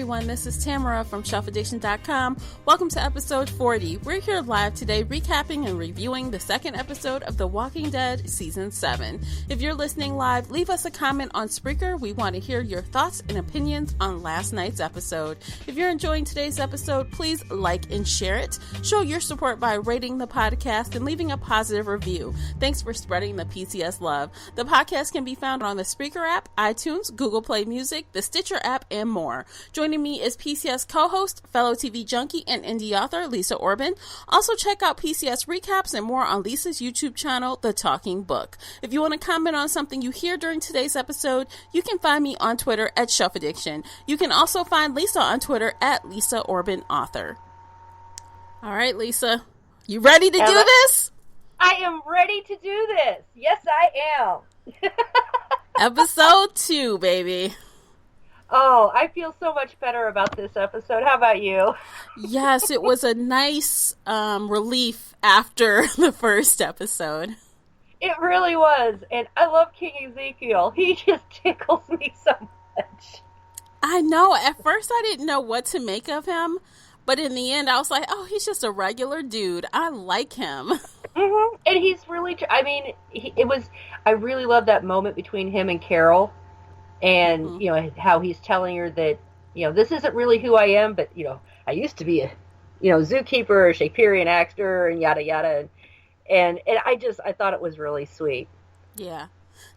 everyone, this is Tamara from shelfaddiction.com. Welcome to episode 40. We're here live today recapping and reviewing the second episode of The Walking Dead Season 7. If you're listening live, leave us a comment on Spreaker. We want to hear your thoughts and opinions on last night's episode. If you're enjoying today's episode, please like and share it. Show your support by rating the podcast and leaving a positive review. Thanks for spreading the PCS love. The podcast can be found on the Spreaker app, iTunes, Google Play Music, the Stitcher app, and more. Joining me is PCS co-host, fellow TV junkie, and indie author Lisa Orban. Also check out PCS recaps and more on Lisa's YouTube channel, The Talking Book. If you want to comment on something you hear during today's episode, you can find me on Twitter at Shelf Addiction. You can also find Lisa on Twitter at Lisa Orban Author. All right, Lisa, you ready to do this? I am ready to do this. Yes, I am. Episode 2, baby. Oh, I feel so much better about this episode. How about you? Yes, it was a nice relief after the first episode. It really was. And I love King Ezekiel. He just tickles me so much. I know. At first, I didn't know what to make of him. But in the end, I was like, oh, he's just a regular dude. I like him. Mm-hmm. And he's really, I really love that moment between him and Carol. And, mm-hmm. you know, how he's telling her that, you know, this isn't really who I am, but, you know, I used to be a, you know, zookeeper, a Shakespearean actor, and yada, yada. And I thought it was really sweet. Yeah,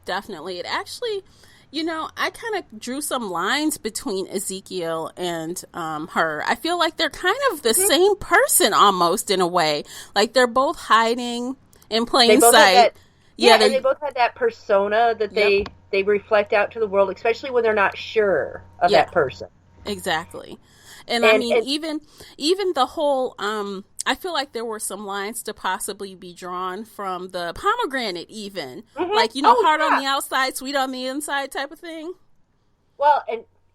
definitely. It actually, you know, I kind of drew some lines between Ezekiel and her. I feel like they're kind of the same person almost in a way. Like they're both hiding in plain sight. And they both had that persona that they reflect out to the world, especially when they're not sure of that person. Exactly. And I mean, even the whole, I feel like there were some lines to possibly be drawn from the pomegranate even. Mm-hmm. Like, you know, hard on the outside, sweet on the inside type of thing. Well,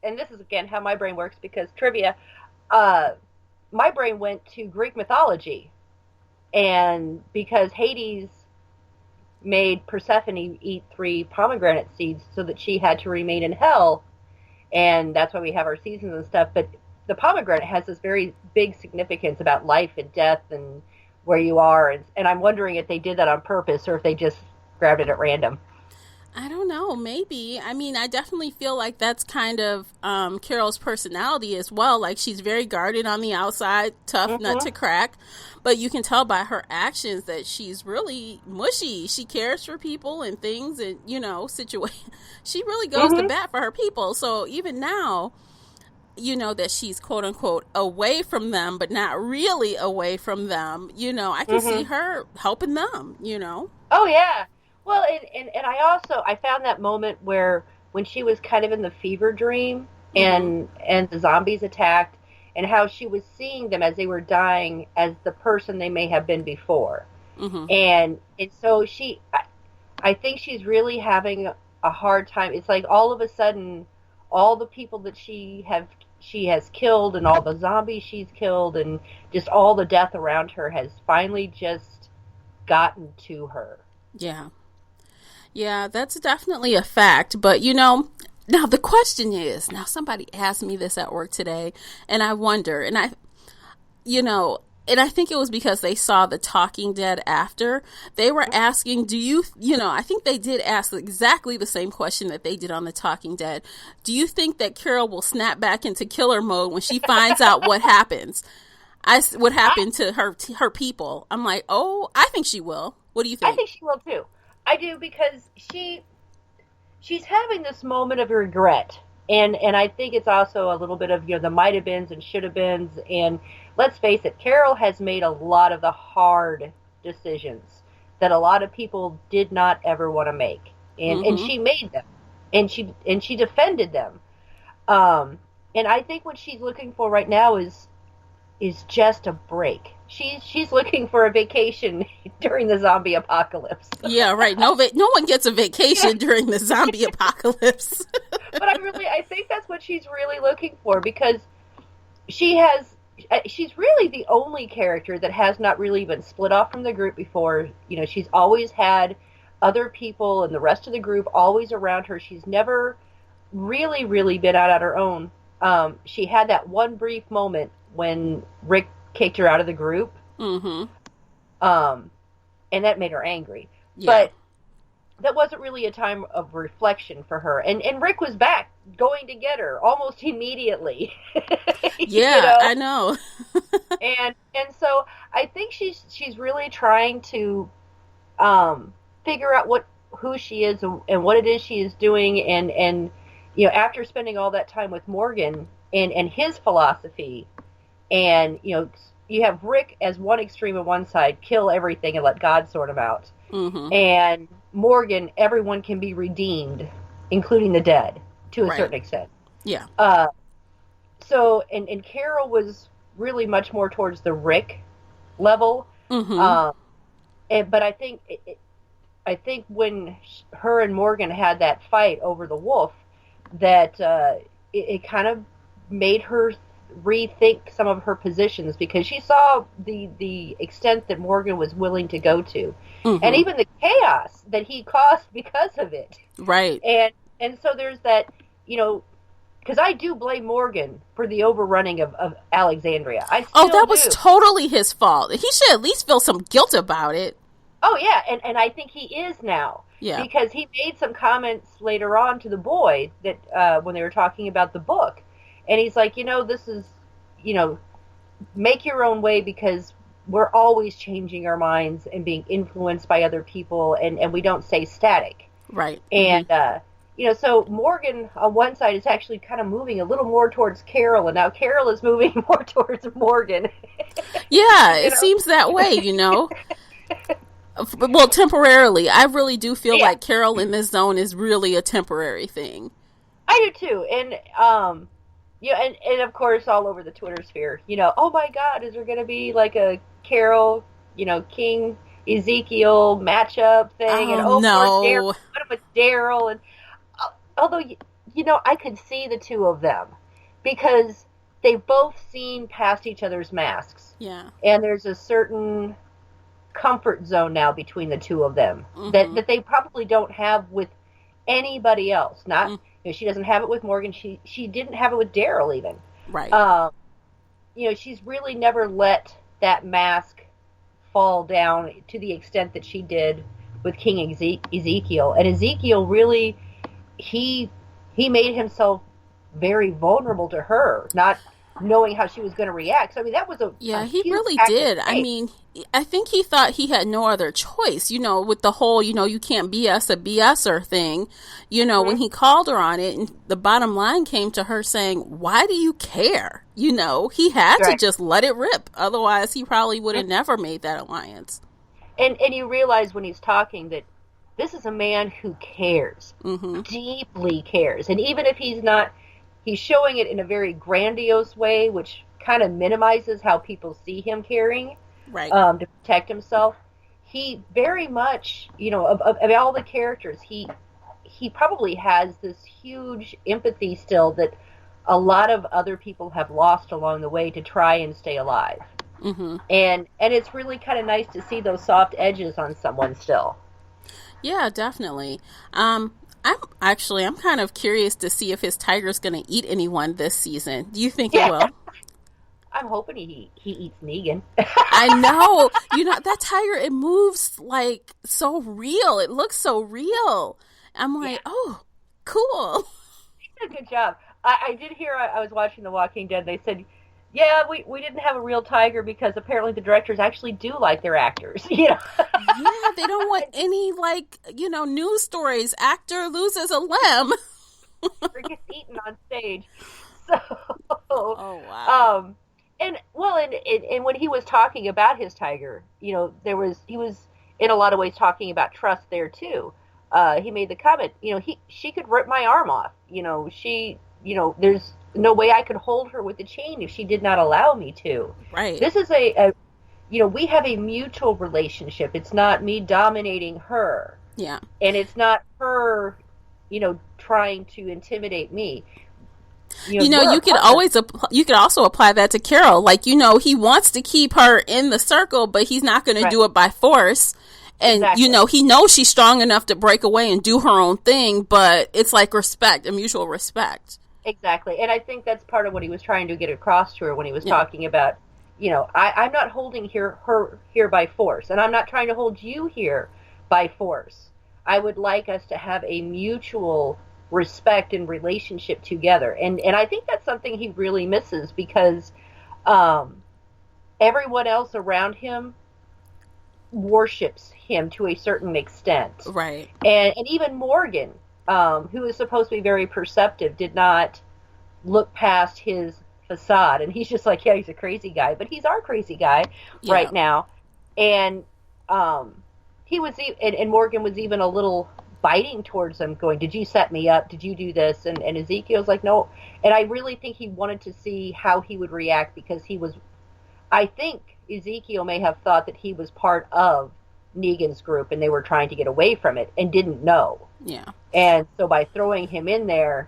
and this is, again, how my brain works, because trivia, my brain went to Greek mythology. And because Hades made Persephone eat 3 pomegranate seeds so that she had to remain in hell, and that's why we have our seasons and stuff. But the pomegranate has this very big significance about life and death and where you are, and I'm wondering if they did that on purpose or if they just grabbed it at random. I don't know, maybe. I mean, I definitely feel like that's kind of Carol's personality as well. Like, she's very guarded on the outside, tough nut to crack. But you can tell by her actions that she's really mushy. She cares for people and things and, you know, she really goes to bat for her people. So even now, you know, that she's quote unquote away from them, but not really away from them. You know, I can see her helping them, you know. Oh, yeah. Well, and I found that moment when she was kind of in the fever dream and the zombies attacked, and how she was seeing them as they were dying as the person they may have been before. Mm-hmm. And so I think she's really having a hard time. It's like all of a sudden, all the people that she has killed and all the zombies she's killed and just all the death around her has finally just gotten to her. Yeah. Yeah, that's definitely a fact. But, you know, now the question is, now somebody asked me this at work today, and I wonder, and I think it was because they saw The Talking Dead after. They were asking, I think they did ask exactly the same question that they did on The Talking Dead. Do you think that Carol will snap back into killer mode when she finds out what happens? What happened to her people? I'm like, oh, I think she will. What do you think? I think she will too. I do, because she's having this moment of regret, and I think it's also a little bit of, you know, the might have beens and should have beens, and let's face it, Carol has made a lot of the hard decisions that a lot of people did not ever want to make, and she made them, and she defended them, and I think what she's looking for right now is just a break. She's looking for a vacation during the zombie apocalypse. Yeah, right. No one gets a vacation during the zombie apocalypse. But I think that's what she's really looking for, because she's really the only character that has not really been split off from the group before. You know, she's always had other people and the rest of the group always around her. She's never really been out on her own. she had that one brief moment when Rick kicked her out of the group. Mm-hmm. And that made her angry. Yeah. But that wasn't really a time of reflection for her. And Rick was back, going to get her almost immediately. Yeah, I know. and so I think she's really trying to figure out who she is and what it is she is doing. And after spending all that time with Morgan and his philosophy, and you have Rick as one extreme on one side, kill everything and let God sort them out. Mm-hmm. And Morgan, everyone can be redeemed, including the dead, to a certain extent. Yeah. So, and Carol was really much more towards the Rick level. Mm-hmm. But I think when her and Morgan had that fight over the wolf, that it kind of made her rethink some of her positions, because she saw the extent that Morgan was willing to go to, and even the chaos that he caused because of it. Right. And so there's that, because I do blame Morgan for the overrunning of Alexandria. That was totally his fault. He should at least feel some guilt about it. Oh yeah, and I think he is now. Yeah. Because he made some comments later on to the boy that when they were talking about the book. And he's like, this is, make your own way, because we're always changing our minds and being influenced by other people, and we don't stay static. Right. And, so Morgan on one side is actually kind of moving a little more towards Carol, and now Carol is moving more towards Morgan. Yeah, it seems that way, Well, temporarily. I really do feel like Carol in this zone is really a temporary thing. I do too. And, and of course, all over the Twitter sphere, oh my God, is there going to be like a Carol, King Ezekiel matchup thing? Oh, no. What about Daryl? And although, I could see the two of them, because they've both seen past each other's masks. Yeah. And there's a certain comfort zone now between the two of them that they probably don't have with anybody else. Not she doesn't have it with Morgan. She didn't have it with Daryl even. Right. She's really never let that mask fall down to the extent that she did with King Ezekiel. And Ezekiel really, he made himself very vulnerable to her, not knowing how she was going to react. So, I mean, that was he really did. I mean, I think he thought he had no other choice, with the whole, you can't BS a BSer thing, when he called her on it, and the bottom line came to her saying, why do you care? He had to just let it rip. Otherwise, he probably would have never made that alliance. And you realize when he's talking that this is a man who cares, deeply cares. And even if he's showing it in a very grandiose way, which kind of minimizes how people see him caring, right? To protect himself. He very much, of all the characters, he probably has this huge empathy still that a lot of other people have lost along the way to try and stay alive. And it's really kind of nice to see those soft edges on someone still. Yeah, definitely. I'm kind of curious to see if his tiger's going to eat anyone this season. Do you think it will? I'm hoping he eats Negan. I know. That tiger, it moves like so real. It looks so real. I'm like, oh, cool. He did a good job. I did hear, I was watching The Walking Dead, they said, yeah, we didn't have a real tiger because apparently the directors actually do like their actors. Yeah, they don't want any, news stories. Actor loses a limb. Or gets eaten on stage. So, oh, wow. And when he was talking about his tiger, he was in a lot of ways talking about trust there too. He made the comment, she could rip my arm off. There's no way I could hold her with the chain if she did not allow me to. Right. This is we have a mutual relationship. It's not me dominating her. Yeah. And it's not her, trying to intimidate me. You could also apply that to Carol. He wants to keep her in the circle, but he's not going to do it by force. And, exactly. He knows she's strong enough to break away and do her own thing, but it's like respect, a mutual respect. Exactly. And I think that's part of what he was trying to get across to her when he was Yeah. talking about, I'm not holding her here by force, and I'm not trying to hold you here by force. I would like us to have a mutual respect and relationship together. And I think that's something he really misses because um, everyone else around him worships him to a certain extent. Right. And even Morgan, who is supposed to be very perceptive, did not look past his facade. And he's just like, yeah, he's a crazy guy, but he's our crazy guy Yeah. right now. And he was, and Morgan was even a little biting towards him, going, "Did you set me up? Did you do this?" And Ezekiel's like, "No." And I really think he wanted to see how he would react because I think Ezekiel may have thought that he was part of Negan's group and they were trying to get away from it and didn't know. Yeah. And so by throwing him in there,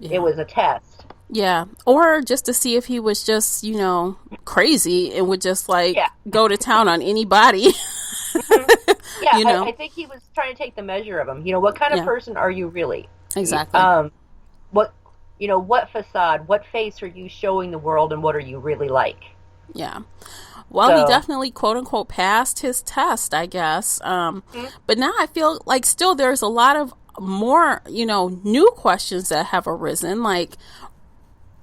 it was a test. Yeah. Or just to see if he was just, crazy and would just go to town on anybody. Yeah, I think he was trying to take the measure of him. What kind of person are you really? Exactly. What facade, what face are you showing the world and what are you really like? Yeah. Well, he definitely, quote unquote, passed his test, I guess. But now I feel like still there's a lot of more, new questions that have arisen. Like,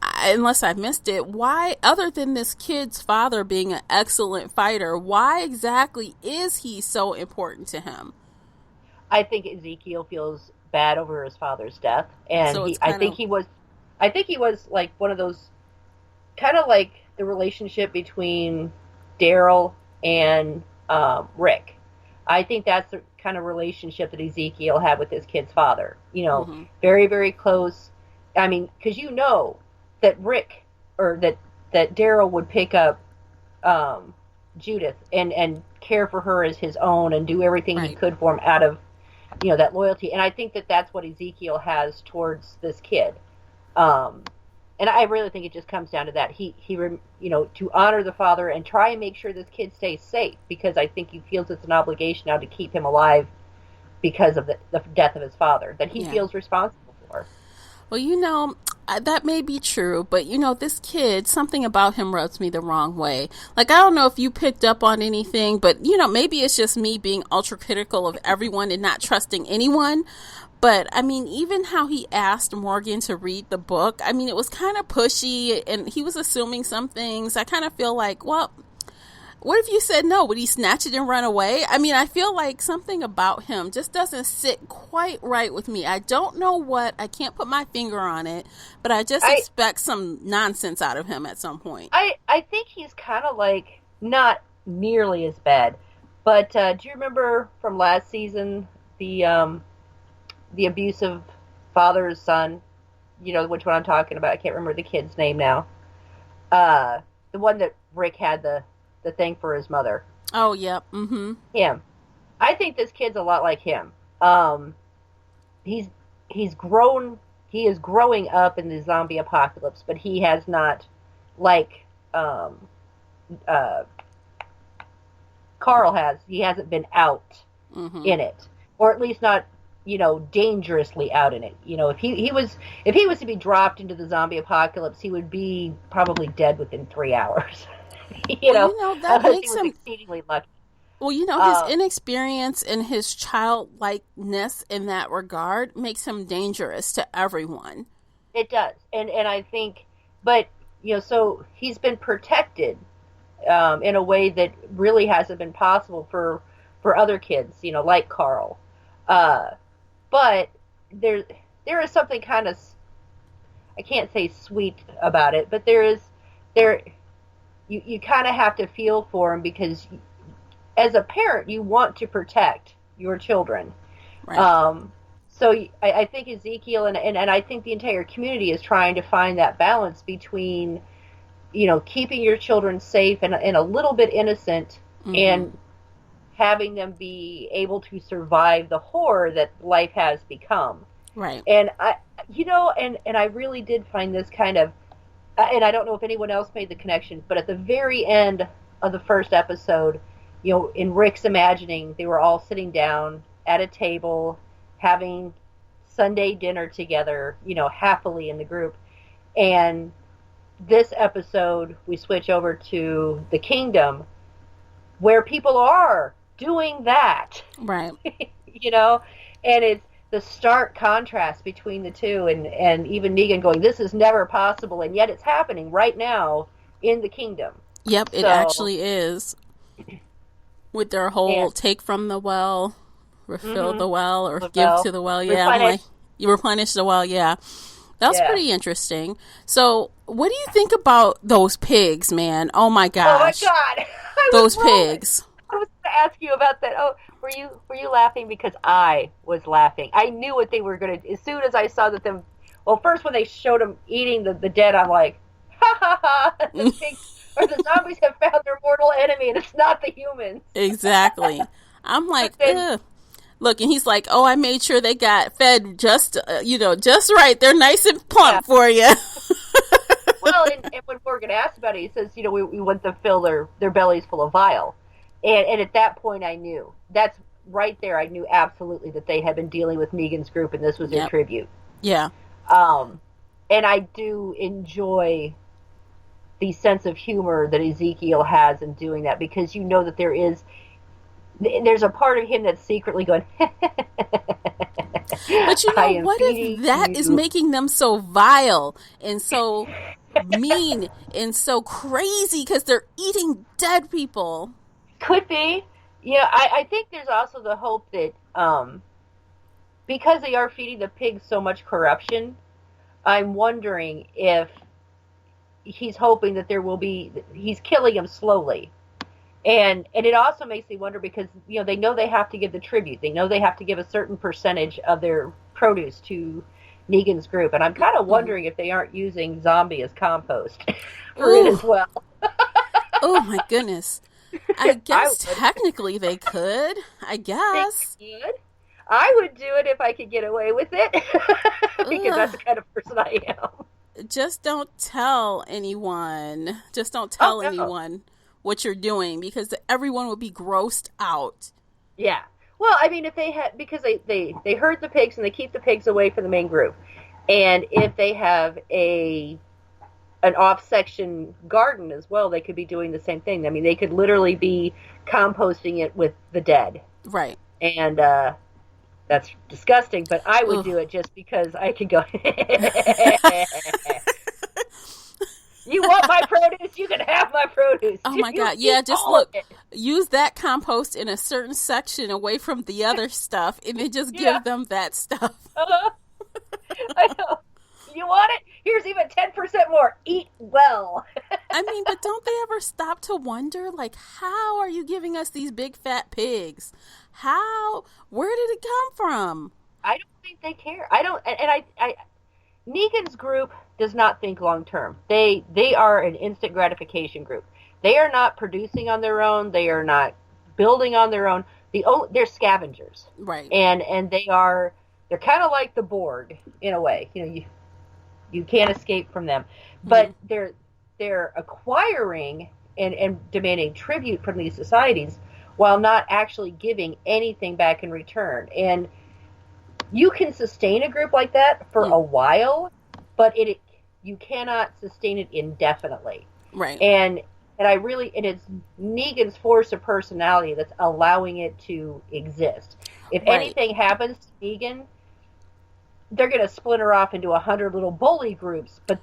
unless I missed it, why, other than this kid's father being an excellent fighter, why exactly is he so important to him? I think Ezekiel feels bad over his father's death. And So I think he was like one of those, kind of like the relationship between Daryl and Rick. I think that's the kind of relationship that Ezekiel had with his kid's father. Very, very close. I mean, because that Rick or that Daryl would pick up Judith and care for her as his own and do everything he could for him out of that loyalty. And I think that that's what Ezekiel has towards this kid. And I really think it just comes down to that. He to honor the father and try and make sure this kid stays safe, because I think he feels it's an obligation now to keep him alive because of the death of his father that he feels responsible for. Well, that may be true, but this kid, something about him rubs me the wrong way. Like, I don't know if you picked up on anything, but maybe it's just me being ultra critical of everyone and not trusting anyone. But, I mean, even how he asked Morgan to read the book, I mean, it was kind of pushy, and he was assuming some things. I kind of feel like, well, what if you said no? Would he snatch it and run away? I mean, I feel like something about him just doesn't sit quite right with me. I don't know what. I can't put my finger on it, but I just expect some nonsense out of him at some point. I think he's kind of like not nearly as bad. But do you remember from last season the abusive father's son? Which one I'm talking about. I can't remember the kid's name now. The one that Rick had the thing for his mother. Oh, yeah. Mm-hmm. Him. I think this kid's a lot like him. He's grown. He is growing up in the zombie apocalypse, but he has not, like Carl has. He hasn't been out in it, or at least not, dangerously out in it. If he was to be dropped into the zombie apocalypse, he would be probably dead within 3 hours. That makes him exceedingly lucky. Well, his inexperience and his childlikeness in that regard makes him dangerous to everyone. It does, and I think, but so he's been protected in a way that really hasn't been possible for other kids, like Carl. But there is something kind of, I can't say sweet about it, but you kind of have to feel for him, because as a parent, you want to protect your children. Right. So I think Ezekiel and I think the entire community is trying to find that balance between, keeping your children safe and a little bit innocent, and having them be able to survive the horror that life has become. Right. And I really did find this kind of, and I don't know if anyone else made the connection, but at the very end of the first episode, in Rick's imagining, they were all sitting down at a table, having Sunday dinner together, happily in the group. And this episode, we switch over to the kingdom where people are doing that. Right. You know, and it's the stark contrast between the two, and even Negan going, this is never possible, and yet it's happening right now in the kingdom. Yep, it actually is. With their whole take from the well, refill the well, or give to the well. Yeah, I'm like, you replenish the well, yeah. That's pretty interesting. So, what do you think about those pigs, man? Oh my gosh. Oh my God. Those pigs. I was going to ask you about that. Oh, were you laughing? Because I was laughing. I knew what they were going to, as soon as I saw that them, well, first when they showed them eating the dead, I'm like, ha ha ha, the pigs, or the zombies have found their mortal enemy, and it's not the humans. Exactly. I'm like, ugh. Look, and he's like, oh, I made sure they got fed just right. They're nice and plump for you. Well, and when Morgan asked about it, he says, we want to fill their bellies full of bile. And at that point, I knew. That's right there. I knew absolutely that they had been dealing with Negan's group, and this was their tribute. Yeah. And I do enjoy the sense of humor that Ezekiel has in doing that, because that there's a part of him that's secretly going, but what if that is making them so vile and so mean and so crazy because they're eating dead people? Could be. I think there's also the hope that because they are feeding the pigs so much corruption, I'm wondering if he's hoping that he's killing them slowly. And it also makes me wonder, because they know they have to give the tribute. They know they have to give a certain percentage of their produce to Negan's group. And I'm kind of wondering if they aren't using zombie as compost for it as well. Oh my goodness. I guess technically they could. I guess. They could. I would do it if I could get away with it. Because that's the kind of person I am. Just don't tell anyone. Just don't tell anyone what you're doing, because everyone would be grossed out. Yeah. Well, I mean, if they had, because they herd the pigs and they keep the pigs away from the main group. And if they have an off-section garden as well, they could be doing the same thing. I mean, they could literally be composting it with the dead. Right. And that's disgusting, but I would do it just because I could go, you want my produce? You can have my produce. Oh my God. Yeah, just look, use that compost in a certain section away from the other stuff, and then just give them that stuff. I know. You want it? Here's even 10% more. Eat well. I mean, but don't they ever stop to wonder, like, how are you giving us these big fat pigs? Where did it come from? I don't think they care. Negan's group does not think long term. They are an instant gratification group. They are not producing on their own. They are not building on their own. They're scavengers. Right. And they're kind of like the Borg in a way. You can't escape from them. But they're acquiring and demanding tribute from these societies while not actually giving anything back in return. And you can sustain a group like that for a while, but you cannot sustain it indefinitely. Right. And it's Negan's force of personality that's allowing it to exist. If anything happens to Negan, they're going to splinter off into 100 little bully groups, but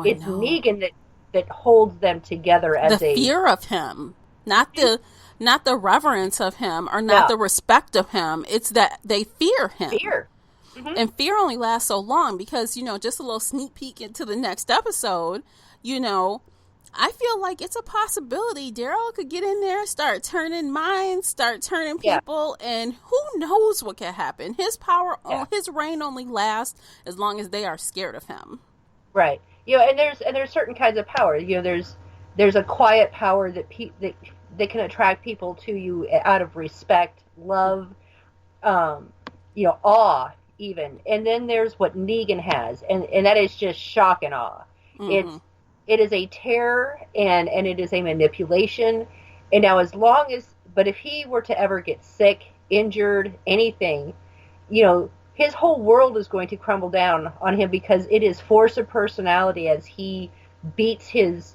it's Negan that holds them together as the fear of him, not the reverence of him, or not the respect of him. It's that they fear him. Fear. Mm-hmm. And fear only lasts so long, because, just a little sneak peek into the next episode, I feel like it's a possibility Daryl could get in there, start turning minds, start turning people, and who knows what could happen. His power, his reign only lasts as long as they are scared of him. Right. And there's certain kinds of power. There's a quiet power that that can attract people to you out of respect, love, awe even. And then there's what Negan has, and that is just shock and awe. Mm-hmm. It is a terror, and it is a manipulation. And now but if he were to ever get sick, injured, anything, his whole world is going to crumble down on him because it is force of personality as he beats his,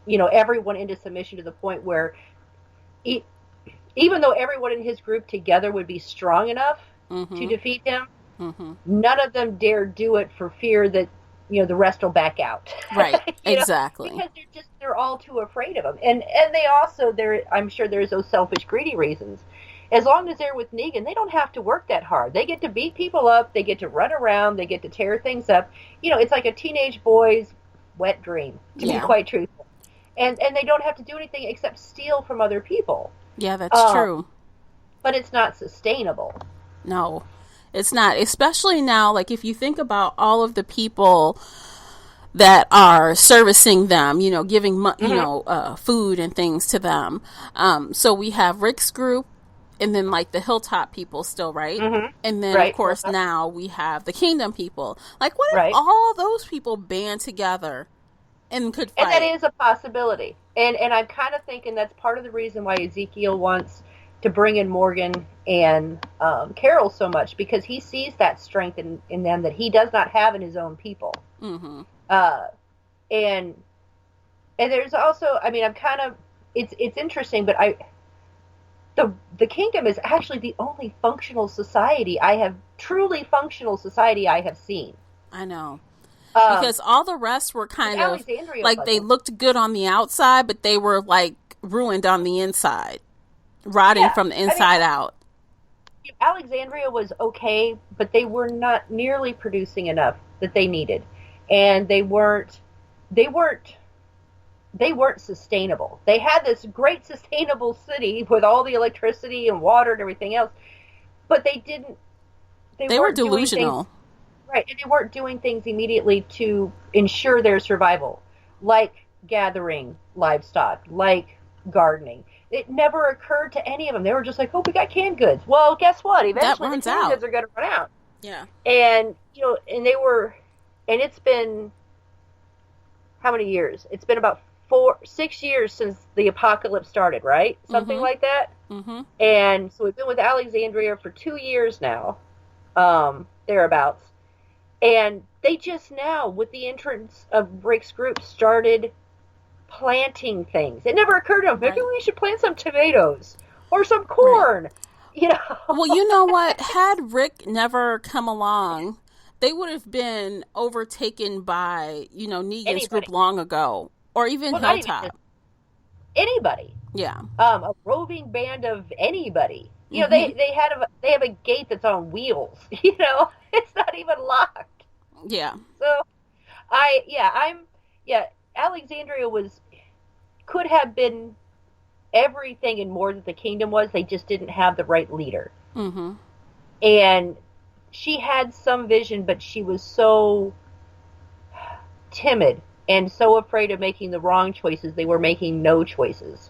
everyone into submission to the point where even though everyone in his group together would be strong enough to defeat him, none of them dare do it for fear that, the rest will back out. Right, exactly. Because they're all too afraid of him. And they also, I'm sure there's those selfish, greedy reasons. As long as they're with Negan, they don't have to work that hard. They get to beat people up. They get to run around. They get to tear things up. It's like a teenage boy's wet dream, to be quite truthful. And they don't have to do anything except steal from other people. Yeah, that's true. But it's not sustainable. No, it's not. Especially now, like if you think about all of the people that are servicing them, giving food and things to them. So we have Rick's group. And then, like, the Hilltop people still, right? And then, of course, now we have the Kingdom people. Like, what if all those people band together and could fight? And that is a possibility. And I'm kind of thinking that's part of the reason why Ezekiel wants to bring in Morgan and Carol so much, because he sees that strength in them that he does not have in his own people. And there's also, I mean, I'm kind of, it's interesting, but The Kingdom is actually the only truly functional society I have seen. I know. Because all the rest were kind of, like, they looked good on the outside, but they were, like, ruined on the inside. Rotting from the inside out. Alexandria was okay, but they were not nearly producing enough that they needed. And they weren't sustainable. They had this great sustainable city with all the electricity and water and everything else, but they were delusional. Right, and they weren't doing things immediately to ensure their survival, like gathering livestock, like gardening. It never occurred to any of them. They were just like, oh, we got canned goods. Well, guess what? Eventually the canned goods are going to run out. Yeah. And, and it's been, how many years? It's been about 6 years since the apocalypse started, right? Something like that. And so we've been with Alexandria for 2 years now, thereabouts. And they just now, with the entrance of Rick's group, started planting things. It never occurred to them, maybe we should plant some tomatoes or some corn, Well, you know what? Had Rick never come along, they would have been overtaken by, Negan's group long ago. Or even Hilltop. Anybody. Yeah. A roving band of anybody. They have a gate that's on wheels. It's not even locked. Yeah. So, Alexandria could have been everything and more that the Kingdom was. They just didn't have the right leader. And she had some vision, but she was so timid and so afraid of making the wrong choices, they were making no choices.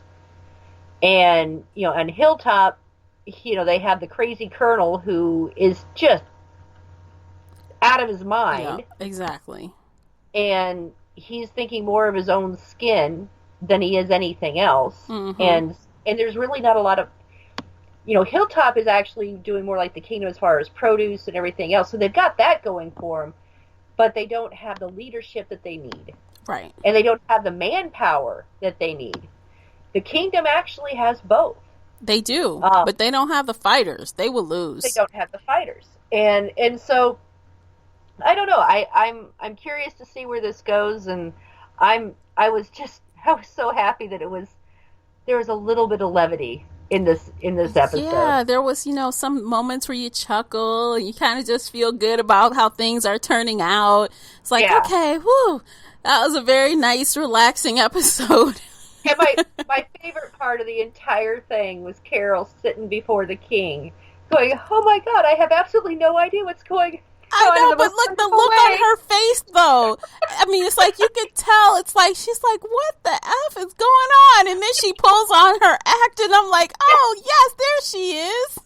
And, on Hilltop, they have the crazy colonel who is just out of his mind. Yeah, exactly. And he's thinking more of his own skin than he is anything else. And there's really not a lot of, Hilltop is actually doing more like the Kingdom as far as produce and everything else. So they've got that going for them, but they don't have the leadership that they need. Right. And they don't have the manpower that they need. The Kingdom actually has both. They do, but they don't have the fighters. They will lose. They don't have the fighters. And so, I don't know. I'm curious to see where this goes, and I was so happy that there was a little bit of levity in this episode. Yeah, there was, some moments where you chuckle and you kind of just feel good about how things are turning out. It's like, okay, whoo, that was a very nice, relaxing episode. And my favorite part of the entire thing was Carol sitting before the king going, oh my God, I have absolutely no idea what's going on. I know, but look, the look on her face, though. I mean, it's like you could tell. It's like she's like, "What the f is going on?" And then she pulls on her act, and I'm like, "Oh yes, there she is."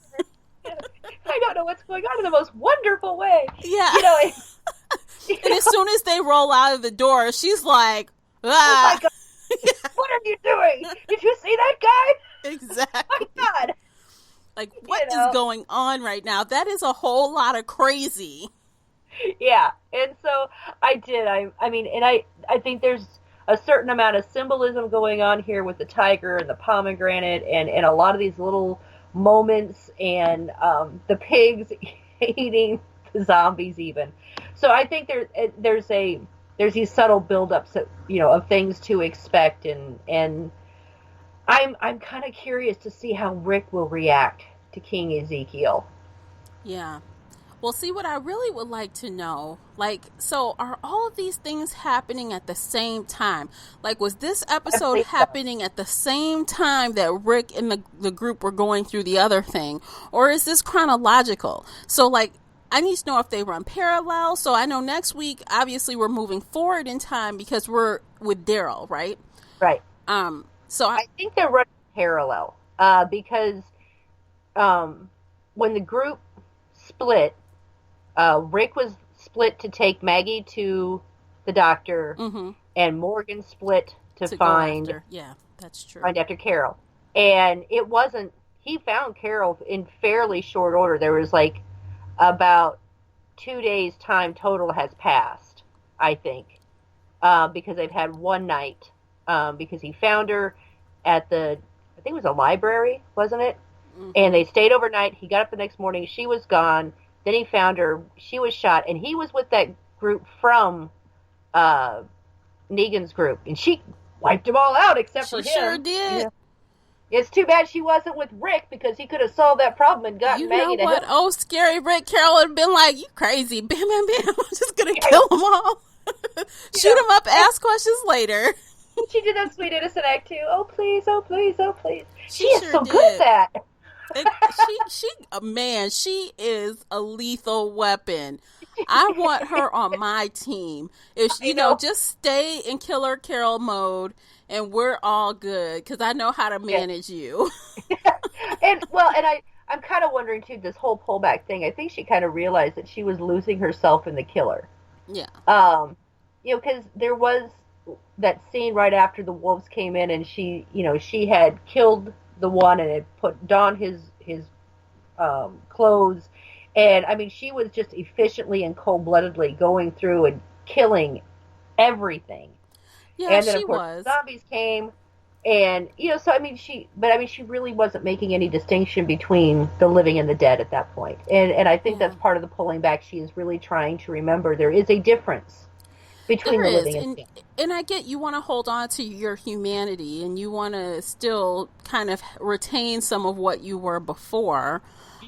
I don't know what's going on in the most wonderful way. Yeah. And as soon as they roll out of the door, she's like, "Ah, oh my God, what are you doing? Did you see that guy?" Exactly. Oh my God. Like, what is going on right now? That is a whole lot of crazy. Yeah, and so I mean, and I think there's a certain amount of symbolism going on here with the tiger and the pomegranate and a lot of these little moments and the pigs eating the zombies even. So I think there's these subtle buildups that, of things to expect, and I'm kind of curious to see how Rick will react to King Ezekiel. Yeah. Well, see, what I really would like to know, like, so are all of these things happening at the same time? Like, was this episode happening at the same time that Rick and the group were going through the other thing? Or is this chronological? So, like, I need to know if they run parallel. So I know next week, obviously, we're moving forward in time because we're with Daryl, right? Right. So I think they're running parallel because when the group split, Rick was split to take Maggie to the doctor, and Morgan split to find after. Yeah, that's true. Find after Carol. And it wasn't. He found Carol in fairly short order. There was like about 2 days time total has passed, I think, because they've had one night. Because he found her at I think it was a library, wasn't it? And they stayed overnight. He got up the next morning. She was gone. Then he found her. She was shot. And he was with that group from Negan's group. And she wiped them all out except for him. She sure did. Yeah. It's too bad she wasn't with Rick because he could have solved that problem and gotten Maggie to help. Oh, scary Rick. Carol would have been like, you crazy. Bam, bam, bam. I'm just going to kill them all. Shoot them up, ask questions later. She did that sweet innocent act too. Oh please, oh please, oh please. She is sure so did. good at that. She is a lethal weapon. I want her on my team. If just stay in Killer Carol mode, and we're all good because I know how to manage you. and I'm kind of wondering too. This whole pullback thing. I think she kind of realized that she was losing herself in the killer. Yeah. Because there was that scene right after the wolves came in, and she had killed the one and had put donned his clothes, and I mean she was just efficiently and cold-bloodedly going through and killing everything. Yeah, and then she of course was. The zombies came, and so she really wasn't making any distinction between the living and the dead at that point. And I think that's part of the pulling back. She is really trying to remember there is a difference between the living and dead. And I get you want to hold on to your humanity and you want to still kind of retain some of what you were before.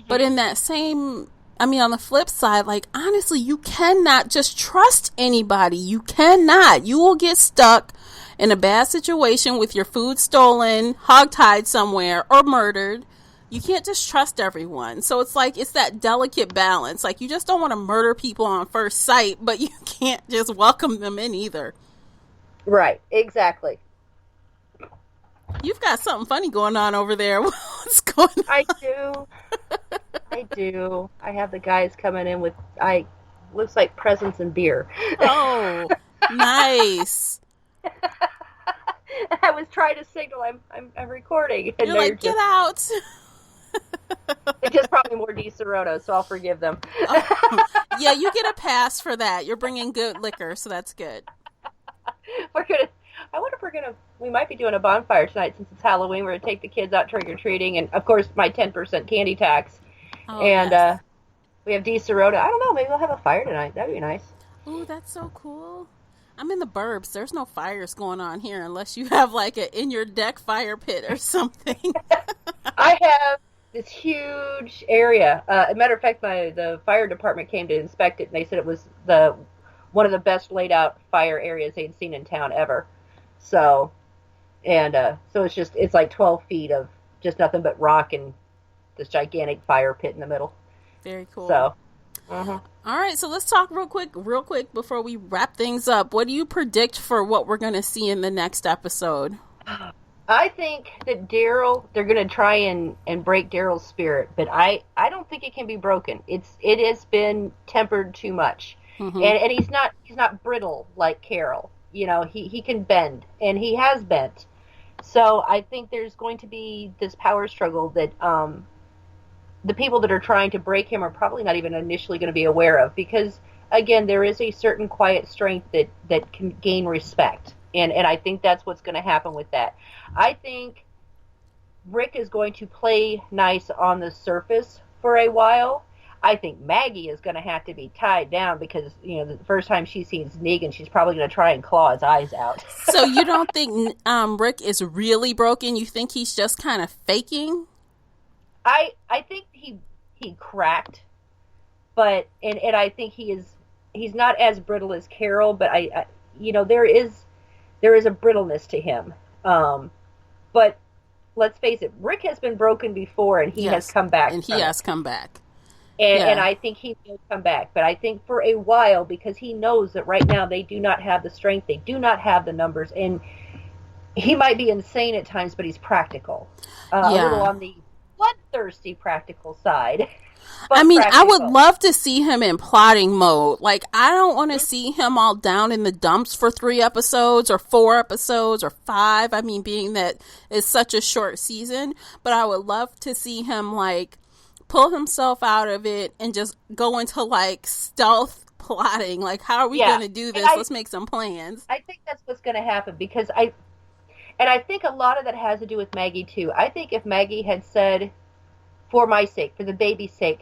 But in that same, on the flip side, like, honestly, you cannot just trust anybody. You cannot. You will get stuck in a bad situation with your food stolen, hogtied somewhere, or murdered. You can't just trust everyone. So it's like, it's that delicate balance. Like, you just don't want to murder people on first sight, but you can't just welcome them in either. Right, exactly. You've got something funny going on over there. What's going on? I do. I have the guys coming in with, looks like presents and beer. Oh, nice. I was trying to signal I'm recording. And you're like, get out. It's just probably more Di Serono, so I'll forgive them. Yeah, you get a pass for that. You're bringing good liquor, so that's good. I wonder if we might be doing a bonfire tonight since it's Halloween. We're going to take the kids out trick-or-treating, and of course my 10% candy tax. Oh, and yes. We have Di Serono. I don't know, maybe we'll have a fire tonight. That'd be nice. Ooh, that's so cool. I'm in the burbs. There's no fires going on here unless you have like a in your deck fire pit or something. I have this huge area. As a matter of fact, the fire department came to inspect it, and they said it was one of the best laid out fire areas they'd seen in town ever. So it's like 12 feet of just nothing but rock and this gigantic fire pit in the middle. Very cool. So. All right, so let's talk real quick before we wrap things up. What do you predict for what we're going to see in the next episode? I think that they're going to try and break Daryl's spirit, but I don't think it can be broken. It has been tempered too much. Mm-hmm. And he's not brittle like Carol. He can bend, and he has bent. So I think there's going to be this power struggle that the people that are trying to break him are probably not even initially going to be aware of, because again, there is a certain quiet strength that can gain respect. And I think that's what's going to happen with that. I think Rick is going to play nice on the surface for a while. I think Maggie is going to have to be tied down because, the first time she sees Negan, she's probably going to try and claw his eyes out. So you don't think Rick is really broken? You think he's just kind of faking? I think he cracked, but and I think he's not as brittle as Carol, but I there is a brittleness to him. But let's face it, Rick has been broken before, and he has come back. And he has come back. And I think he will come back. But I think for a while, because he knows that right now they do not have the strength, they do not have the numbers, and he might be insane at times, but he's practical. A little on the bloodthirsty practical side. I mean, practical. I would love to see him in plotting mode. Like, I don't want to see him all down in the dumps for 3 episodes or 4 episodes or 5. I mean, being that it's such a short season. But I would love to see him, like, pull himself out of it and just go into, like, stealth plotting. Like, how are we going to do this? Let's make some plans. I think that's what's going to happen, because I think a lot of that has to do with Maggie, too. I think if Maggie had said, for my sake, for the baby's sake,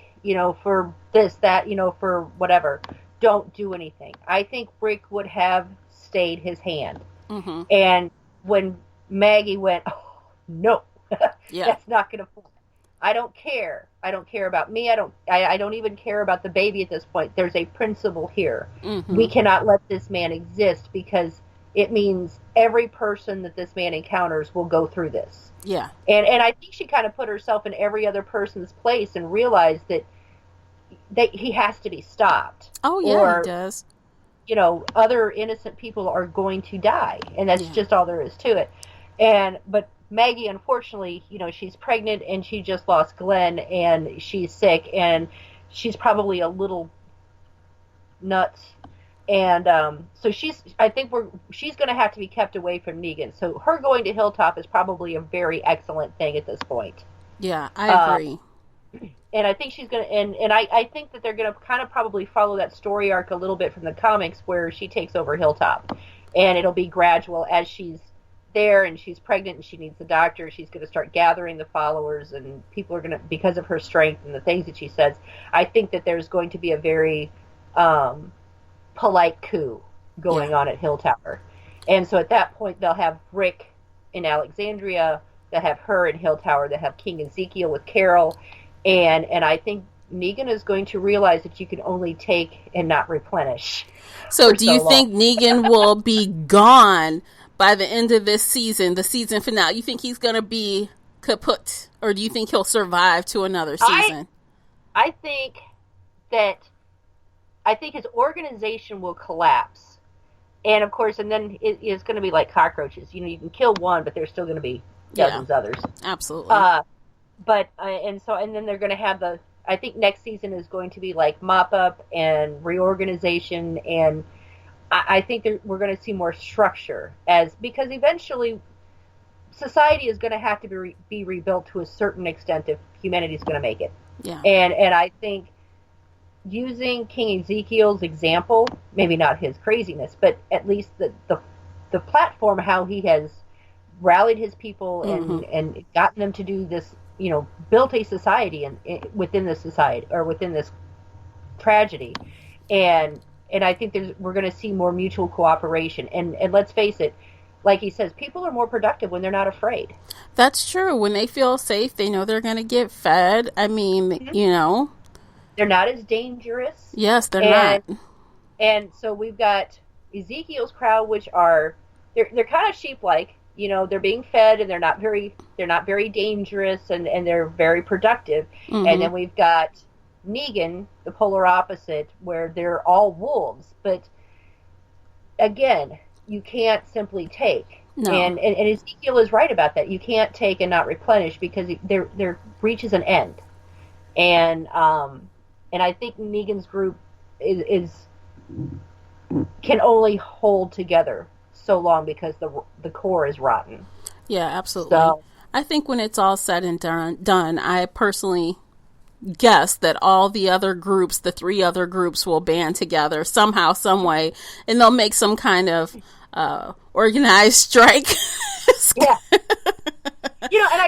for this, that, for whatever, don't do anything, I think Rick would have stayed his hand. Mm-hmm. And when Maggie went, oh, no, that's not going to fly. I don't care. I don't care about me. I don't even care about the baby at this point. There's a principle here. Mm-hmm. We cannot let this man exist, because it means every person that this man encounters will go through this. Yeah. And I think she kind of put herself in every other person's place and realized that he has to be stopped. Oh, yeah, he does. Other innocent people are going to die, and that's just all there is to it. But Maggie, unfortunately, she's pregnant, and she just lost Glenn, and she's sick, and she's probably a little nuts. And so I think she's going to have to be kept away from Negan. So her going to Hilltop is probably a very excellent thing at this point. Yeah, I agree. And I think she's going to, and I think that they're going to kind of probably follow that story arc a little bit from the comics, where she takes over Hilltop. And it'll be gradual as she's there and she's pregnant and she needs the doctor. She's going to start gathering the followers, and people are going to, because of her strength and the things that she says, I think that there's going to be a very polite coup going on at Hill Tower. And so at that point, they'll have Rick in Alexandria, they'll have her in Hill Tower, they'll have King Ezekiel with Carol, and I think Negan is going to realize that you can only take and not replenish. So do you think Negan will be gone by the end of this season, the season finale? You think he's going to be kaput, or do you think he'll survive to another season? I think his organization will collapse. And of course, and then it's going to be like cockroaches. You can kill one, but there's still going to be dozens others. Absolutely. And then they're going to have I think next season is going to be like mop up and reorganization, and I think we're going to see more structure, because eventually society is going to have to be rebuilt to a certain extent if humanity is going to make it. Yeah. And I think using King Ezekiel's example, maybe not his craziness, but at least the platform, how he has rallied his people and gotten them to do this, built a society within this society, or within this tragedy. And I think we're going to see more mutual cooperation. And let's face it, like he says, people are more productive when they're not afraid. That's true. When they feel safe, they know they're going to get fed. I mean, They're not as dangerous. Yes, they're not. And so we've got Ezekiel's crowd, which they're kind of sheep-like. They're being fed, and they're not very dangerous, and they're very productive. Mm-hmm. And then we've got Negan, the polar opposite, where they're all wolves. But again, you can't simply take. No. And Ezekiel is right about that. You can't take and not replenish, because there reaches an end. And I think Negan's group can only hold together so long, because the core is rotten. Yeah, absolutely. So, I think when it's all said and done, I personally guess that all the other groups, the 3 other groups, will band together somehow, some way, and they'll make some kind of organized strike. Yeah.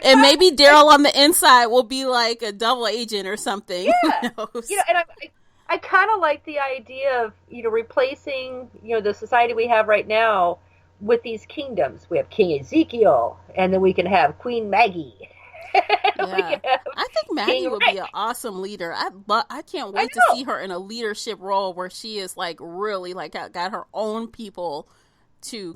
And maybe Daryl on the inside will be like a double agent or something. Yeah. And I kind of like the idea of, replacing, the society we have right now with these kingdoms. We have King Ezekiel, and then we can have Queen Maggie. Yeah. I think Maggie would be an awesome leader. I can't wait to see her in a leadership role where she is like really like got her own people to,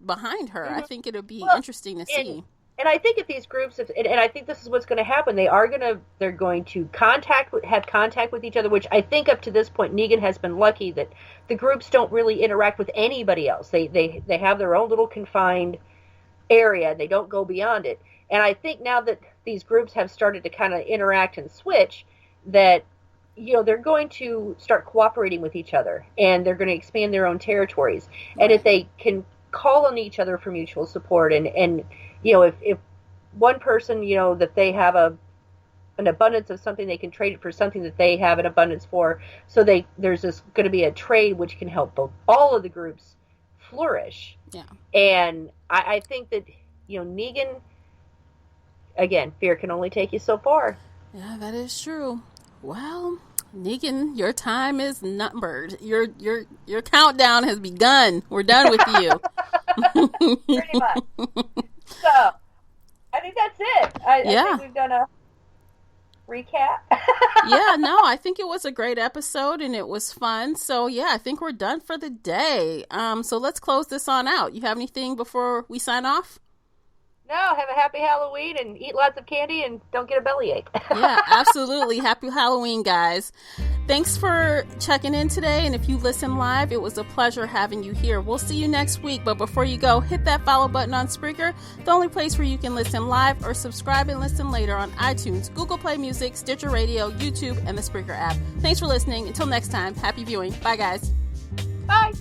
behind her. I think it'll be interesting to see. And I think if these groups, and I think this is what's going to happen, they're going to have contact with each other, which I think up to this point, Negan has been lucky that the groups don't really interact with anybody else. They have their own little confined area. They don't go beyond it. And I think now that these groups have started to kind of interact and switch, that, they're going to start cooperating with each other, and they're going to expand their own territories. Right. And if they can call on each other for mutual support, and if one person, that they have an abundance of something, they can trade it for something that they have an abundance for. So there's going to be a trade which can help all of the groups flourish. Yeah. And I think that, Negan, again, fear can only take you so far. Yeah, that is true. Well, Negan, your time is numbered. Your countdown has begun. We're done with you. Pretty much. So, I think that's it. I think we've done a recap. Yeah, no, I think it was a great episode and it was fun. So, yeah, I think we're done for the day. So let's close this on out. You have anything before we sign off? No, have a happy Halloween and eat lots of candy and don't get a bellyache. Yeah, absolutely. Happy Halloween, guys. Thanks for checking in today. And if you listen live, it was a pleasure having you here. We'll see you next week. But before you go, hit that follow button on Spreaker, the only place where you can listen live, or subscribe and listen later on iTunes, Google Play Music, Stitcher Radio, YouTube, and the Spreaker app. Thanks for listening. Until next time, happy viewing. Bye, guys. Bye.